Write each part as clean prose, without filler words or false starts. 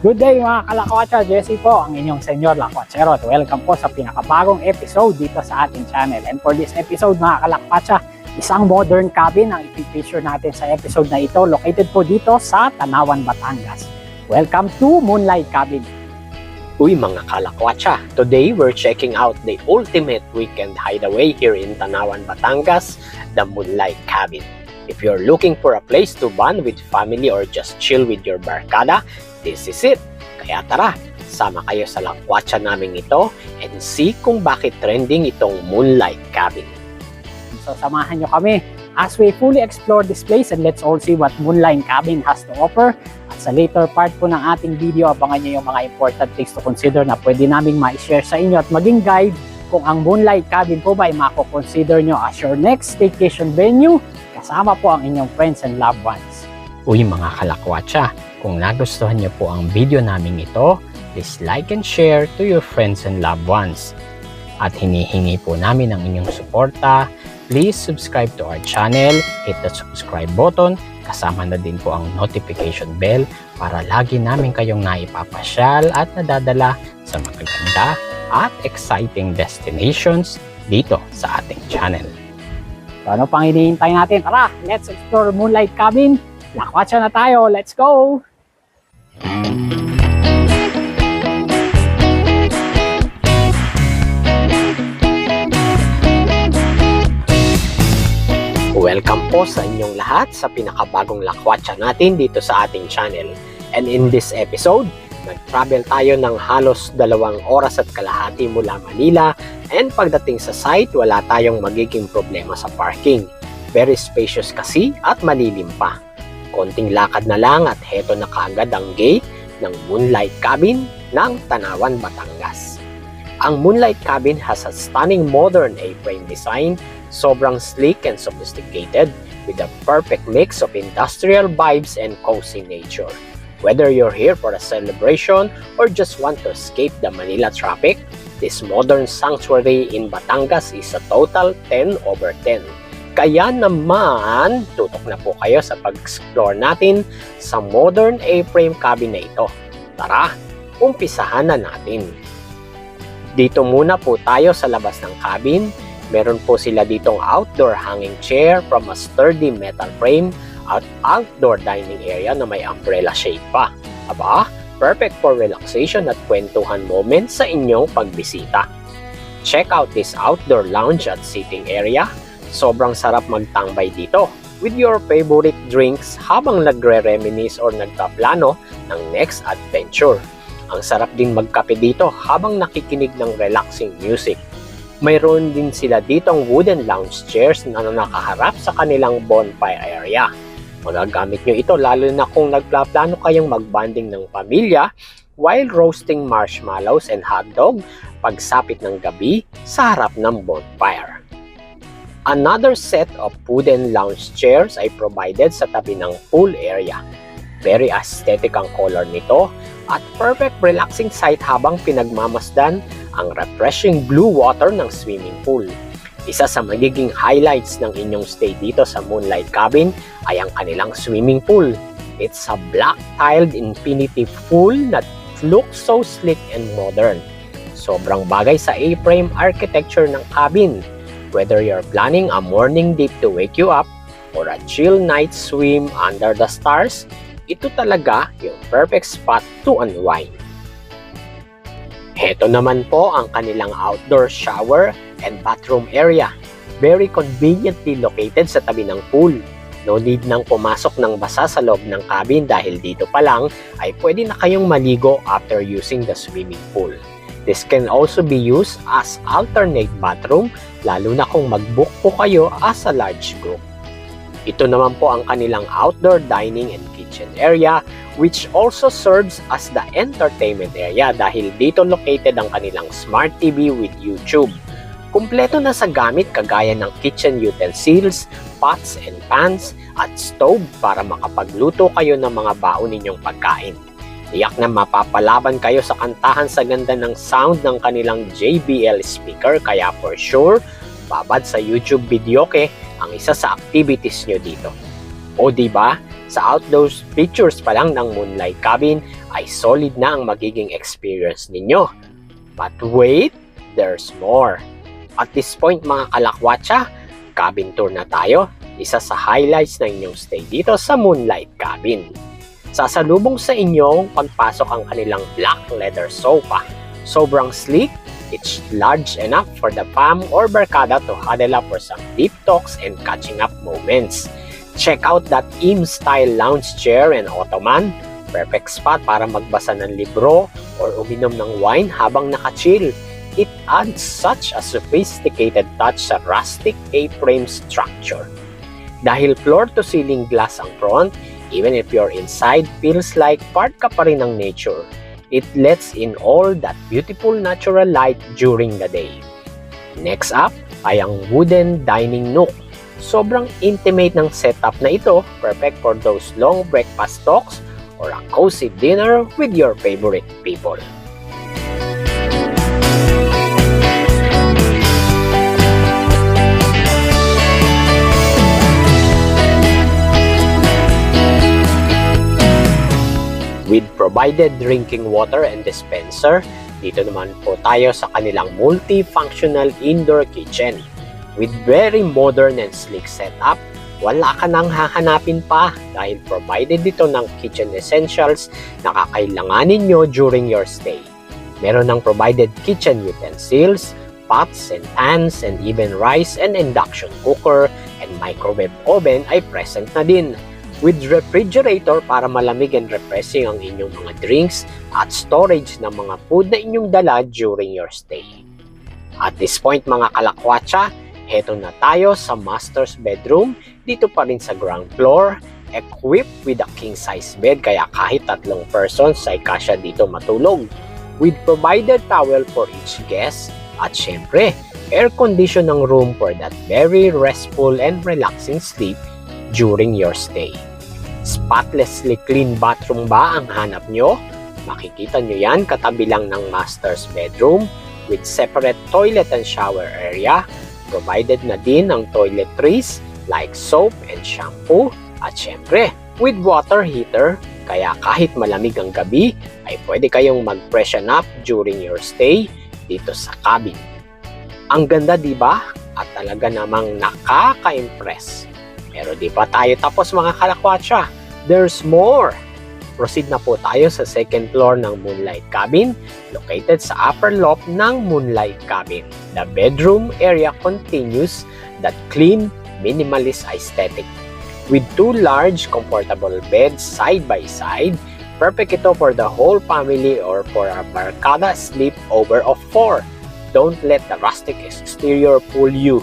Good day mga kalakwatsa, Jesse po, ang inyong Senyor Lakwatsero at welcome po sa pinakabagong episode dito sa ating channel. And for this episode mga kalakwatsa, isang modern cabin ang ipipicture natin sa episode na ito, located po dito sa Tanawan, Batangas. Welcome to Moonlight Cabin. Uy mga kalakwatsa, today we're checking out the ultimate weekend hideaway here in Tanawan, Batangas, the Moonlight Cabin. If you're looking for a place to bond with family or just chill with your barkada, this is it. Kaya tara, sama kayo sa lakwatsa namin ito and see kung bakit trending itong Moonlight Cabin. So samahan nyo kami as we fully explore this place and let's all see what Moonlight Cabin has to offer. At sa later part po ng ating video, abangan nyo yung mga important things to consider na pwede naming ma-share sa inyo at maging guide kung ang Moonlight Cabin po ba ay mako-consider nyo as your next staycation venue kasama po ang inyong friends and loved ones. Uy mga kalakwatsa, kung nagustuhan niyo po ang video namin ito, please like and share to your friends and loved ones. At hinihingi po namin ang inyong suporta. Please subscribe to our channel, hit the subscribe button, kasama na din po ang notification bell para lagi namin kayong naipapasyal at nadadala sa magaganda at exciting destinations dito sa ating channel. So ano pang hinihintay natin? Tara, let's explore Moonlight Cabin. Lakwatsa na tayo, let's go! Welcome po sa inyong lahat sa pinakabagong lakwatsa natin dito sa ating channel. And in this episode, nag-travel tayo ng halos 2 oras at kalahati mula Manila and pagdating sa site, wala tayong magiging problema sa parking. Very spacious kasi at malilim pa. Konting lakad na lang at heto na kaagad ang gate ng Moonlight Cabin ng Tanawan, Batangas. Ang Moonlight Cabin has a stunning modern A-frame design, sobrang sleek and sophisticated with a perfect mix of industrial vibes and cozy nature. Whether you're here for a celebration or just want to escape the Manila traffic, this modern sanctuary in Batangas is a total 10 over 10. Kaya naman, tutok na po kayo sa pag-explore natin sa modern A-frame cabin na ito. Tara, umpisahan na natin. Dito muna po tayo sa labas ng cabin. Meron po sila ditong outdoor hanging chair from a sturdy metal frame at outdoor dining area na may umbrella shade pa. Aba, perfect for relaxation at kwentuhan moments sa inyong pagbisita. Check out this outdoor lounge at sitting area. Sobrang sarap magtambay dito with your favorite drinks habang nagre-reminisce or nagpaplano ng next adventure. Ang sarap din magkape dito habang nakikinig ng relaxing music. Mayroon din sila ditong wooden lounge chairs na nakaharap sa kanilang bonfire area. Magagamit nyo ito lalo na kung nagpaplano kayong magbanding ng pamilya while roasting marshmallows and hotdog pagsapit ng gabi sa harap ng bonfire. Another set of wooden lounge chairs ay provided sa tabi ng pool area. Very aesthetic ang color nito at perfect relaxing site habang pinagmamasdan ang refreshing blue water ng swimming pool. Isa sa magiging highlights ng inyong stay dito sa Moonlight Cabin ay ang kanilang swimming pool. It's a black-tiled infinity pool that looks so sleek and modern. Sobrang bagay sa A-frame architecture ng cabin. Whether you're planning a morning dip to wake you up or a chill night swim under the stars, ito talaga yung perfect spot to unwind. Heto naman po ang kanilang outdoor shower and bathroom area. Very conveniently located sa tabi ng pool. No need nang pumasok ng basa sa loob ng cabin dahil dito pa lang ay pwede na kayong maligo after using the swimming pool. This can also be used as alternate bathroom lalo na kung mag-book po kayo as a large group. Ito naman po ang kanilang outdoor dining and kitchen area which also serves as the entertainment area dahil dito located ang kanilang smart TV with YouTube. Kumpleto na sa gamit kagaya ng kitchen utensils, pots and pans at stove para makapagluto kayo ng mga baon ninyong pagkain. Tiyak na mapapalaban kayo sa kantahan sa ganda ng sound ng kanilang JBL speaker kaya for sure, babad sa YouTube video ang isa sa activities nyo dito. O diba, sa outdoors pictures pa lang ng Moonlight Cabin ay solid na ang magiging experience ninyo. But wait, there's more. At this point mga kalakwatsa, cabin tour na tayo. Isa sa highlights ng inyong stay dito sa Moonlight Cabin. Sasalubong sa inyong pagpasok ang kanilang black leather sofa. Sobrang sleek, it's large enough for the fam or barkada to huddle up for some deep talks and catching up moments. Check out that im-style lounge chair and ottoman. Perfect spot para magbasa ng libro or uminom ng wine habang naka-chill. It adds such a sophisticated touch sa rustic A-frame structure. Dahil floor-to-ceiling glass ang front, even if you're inside, feels like part ka pa rin ng nature. It lets in all that beautiful natural light during the day. Next up ay ang wooden dining nook. Sobrang intimate ng setup na ito, perfect for those long breakfast talks or a cozy dinner with your favorite people. With provided drinking water and dispenser, dito naman po tayo sa kanilang multifunctional indoor kitchen. With very modern and sleek setup, wala ka nang hahanapin pa dahil provided dito ng kitchen essentials na kakailanganin nyo during your stay. Meron ng provided kitchen utensils, pots and pans, and even rice and induction cooker and microwave oven ay present na din. With refrigerator para malamig and refreshing ang inyong mga drinks at storage ng mga food na inyong dala during your stay. At this point mga kalakwatsa, heto na tayo sa master's bedroom dito pa rin sa ground floor, equipped with a king-size bed kaya kahit 3 persons ay kasya dito matulog. With provided towel for each guest at syempre, air-condition ng room for that very restful and relaxing sleep during your stay. Spotlessly clean bathroom ba ang hanap nyo? Makikita nyo yan katabi lang ng master's bedroom with separate toilet and shower area. Provided na din ang toiletries like soap and shampoo at syempre with water heater kaya kahit malamig ang gabi ay pwede kayong mag-freshen up during your stay dito sa cabin. Ang ganda diba? At talaga namang nakaka-impress. Pero di pa tayo tapos mga kalakwatsa. There's more! Proceed na po tayo sa second floor ng Moonlight Cabin located sa upper loft ng Moonlight Cabin. The bedroom area continues that clean, minimalist aesthetic. With 2 large, comfortable beds side by side, perfect ito for the whole family or for a barkada sleepover of 4. Don't let the rustic exterior fool you.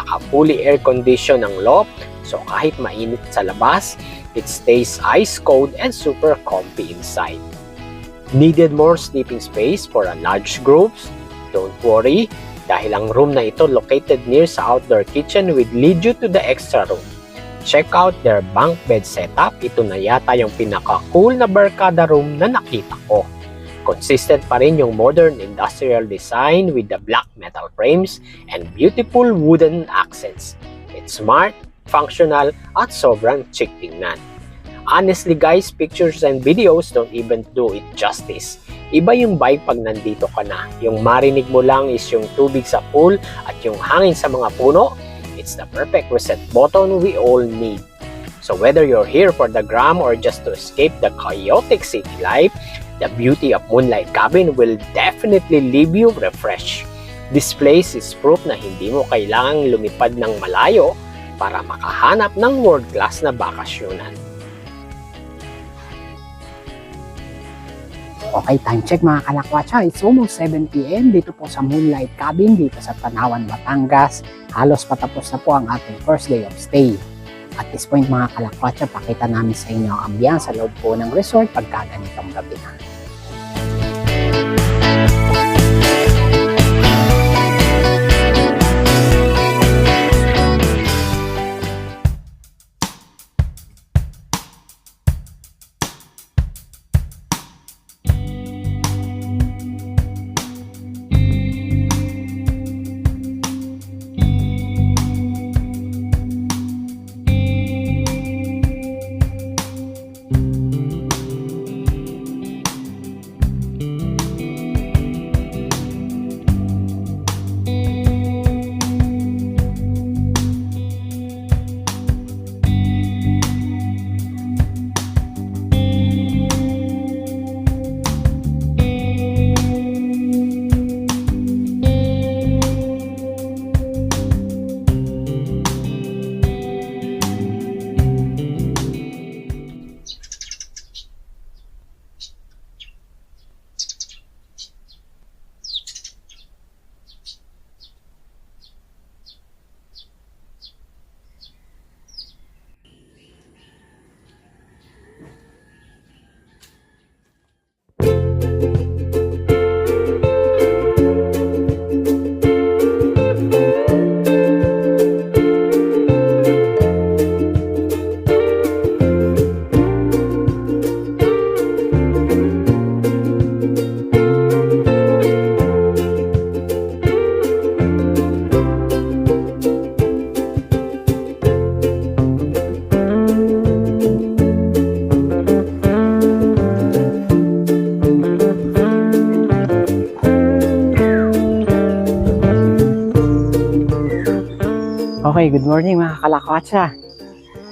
Naka-fully air-condition ang loft, so kahit mainit sa labas, it stays ice cold and super comfy inside. Needed more sleeping space for a large groups? Don't worry, dahil ang room na ito located near sa outdoor kitchen will lead you to the extra room. Check out their bunk bed setup. Ito na yata yung pinaka-cool na barkada room na nakita ko. Consistent pa rin yung modern industrial design with the black metal frames and beautiful wooden accents. It's smart, functional, at sobrang chic tingnan. Honestly guys, pictures and videos don't even do it justice. Iba yung vibe pag nandito ka na. Yung marinig mo lang is yung tubig sa pool at yung hangin sa mga puno. It's the perfect reset button we all need. So whether you're here for the gram or just to escape the chaotic city life, the beauty of Moonlight Cabin will definitely leave you refreshed. This place is proof na hindi mo kailangang lumipad ng malayo para makahanap ng world-class na bakasyonan. Okay, time check mga kalakwatsa. It's almost 7 p.m. dito po sa Moonlight Cabin dito sa Tanawan, Batangas. Halos patapos na po ang ating first day of stay. At this point mga kalakwatsa, pakita namin sa inyo ang ambiance sa loob po ng resort pagka ganitong gabi na. Okay, good morning mga kalakwatsa.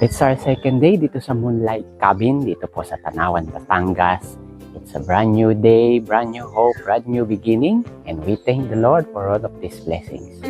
It's our second day dito sa Moonlight Cabin, dito po sa Tanawan, Batangas. It's a brand new day, brand new hope, brand new beginning, and we thank the Lord for all of these blessings.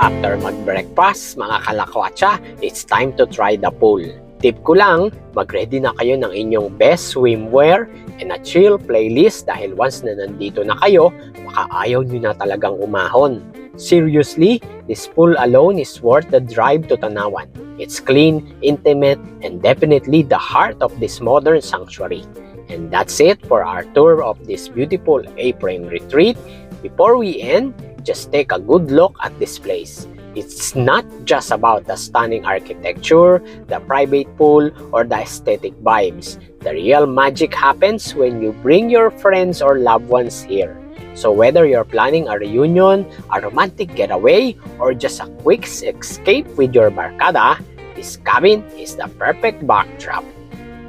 After mag-breakfast, mga kalakwatsa, it's time to try the pool. Tip ko lang, mag-ready na kayo ng inyong best swimwear and a chill playlist dahil once na nandito na kayo, baka ayaw nyo na talagang umahon. Seriously, this pool alone is worth the drive to Tanawan. It's clean, intimate, and definitely the heart of this modern sanctuary. And that's it for our tour of this beautiful A-frame retreat. Before we end, just take a good look at this place. It's not just about the stunning architecture, the private pool, or the aesthetic vibes. The real magic happens when you bring your friends or loved ones here. So whether you're planning a reunion, a romantic getaway, or just a quick escape with your barkada, this cabin is the perfect backdrop.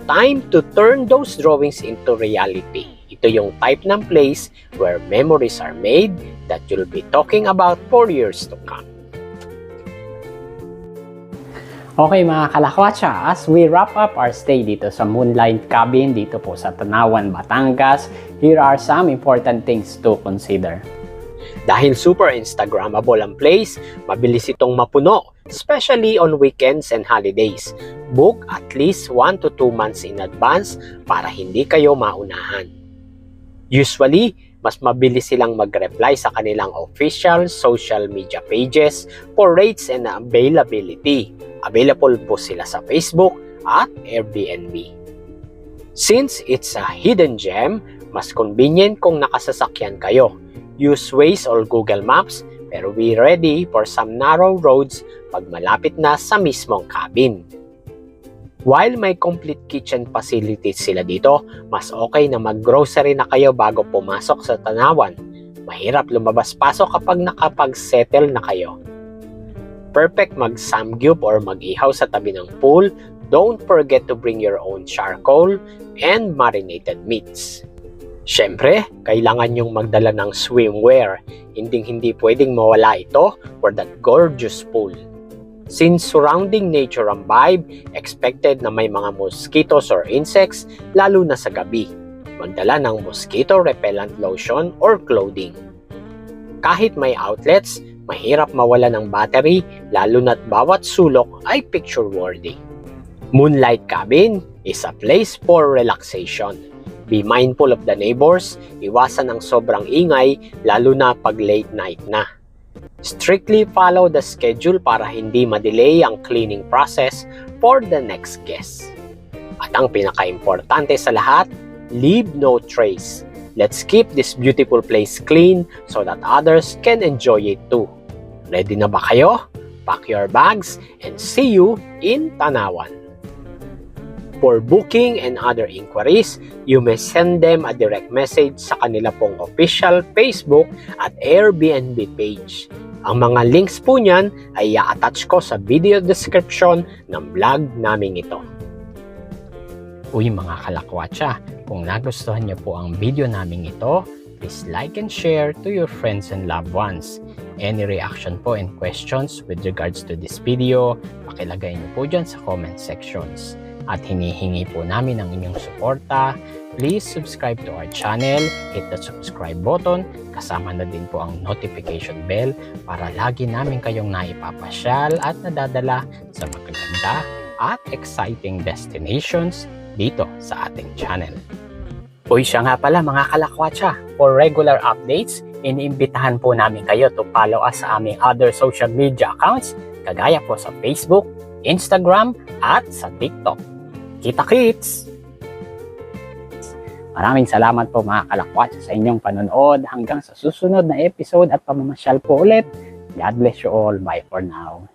Time to turn those drawings into reality. Ito yung type ng place where memories are made that you'll be talking about for years to come. Okay mga kalakwatsa, as we wrap up our stay dito sa Moonlight Cabin dito po sa Tanawan, Batangas, here are some important things to consider. Dahil super Instagrammable ang place, mabilis itong mapuno, especially on weekends and holidays. Book at least 1 to 2 months in advance para hindi kayo maunahan. Usually, mas mabilis silang mag-reply sa kanilang official social media pages for rates and availability. Available po sila sa Facebook at Airbnb. Since it's a hidden gem, mas convenient kung nakasasakyan kayo. Use Waze or Google Maps, pero be ready for some narrow roads pag malapit na sa mismong cabin. While may complete kitchen facilities sila dito, mas okay na mag-grocery na kayo bago pumasok sa Tanawan. Mahirap lumabas-pasok kapag nakapag-settle na kayo. Perfect mag-samgyup or mag-ihaw sa tabi ng pool. Don't forget to bring your own charcoal and marinated meats. Siyempre, kailangan nyong magdala ng swimwear. Hindi pwedeng mawala ito for that gorgeous pool. Since surrounding nature ang vibe, expected na may mga mosquitoes or insects, lalo na sa gabi. Magdala ng mosquito repellent lotion or clothing. Kahit may outlets, mahirap mawala ng battery, lalo na't bawat sulok ay picture-worthy. Moonlight Cabin is a place for relaxation. Be mindful of the neighbors, iwasan ang sobrang ingay, lalo na pag late night na. Strictly follow the schedule para hindi ma-delay ang cleaning process for the next guest. At ang pinaka-importante sa lahat, leave no trace. Let's keep this beautiful place clean so that others can enjoy it too. Ready na ba kayo? Pack your bags and see you in Tanawan. For booking and other inquiries, you may send them a direct message sa kanila pong official Facebook at Airbnb page. Ang mga links po niyan ay i-attach ko sa video description ng vlog naming ito. Uy mga kalakwatsa, kung nagustuhan niyo po ang video naming ito, please like and share to your friends and loved ones. Any reaction po and questions with regards to this video, pakilagay niyo po dyan sa comment sections. At hinihingi po namin ang inyong suporta. Please subscribe to our channel, hit the subscribe button, kasama na din po ang notification bell para lagi namin kayong naipapasyal at nadadala sa magaganda at exciting destinations dito sa ating channel. Uy, siya nga pala mga kalakwatsa, for regular updates, iniimbitahan po namin kayo to follow us sa aming other social media accounts, kagaya po sa Facebook, Instagram, at sa TikTok. Kita-kits! Maraming salamat po mga kalakwatsa sa inyong panonood. Hanggang sa susunod na episode at pamamasyal po ulit. God bless you all. Bye for now.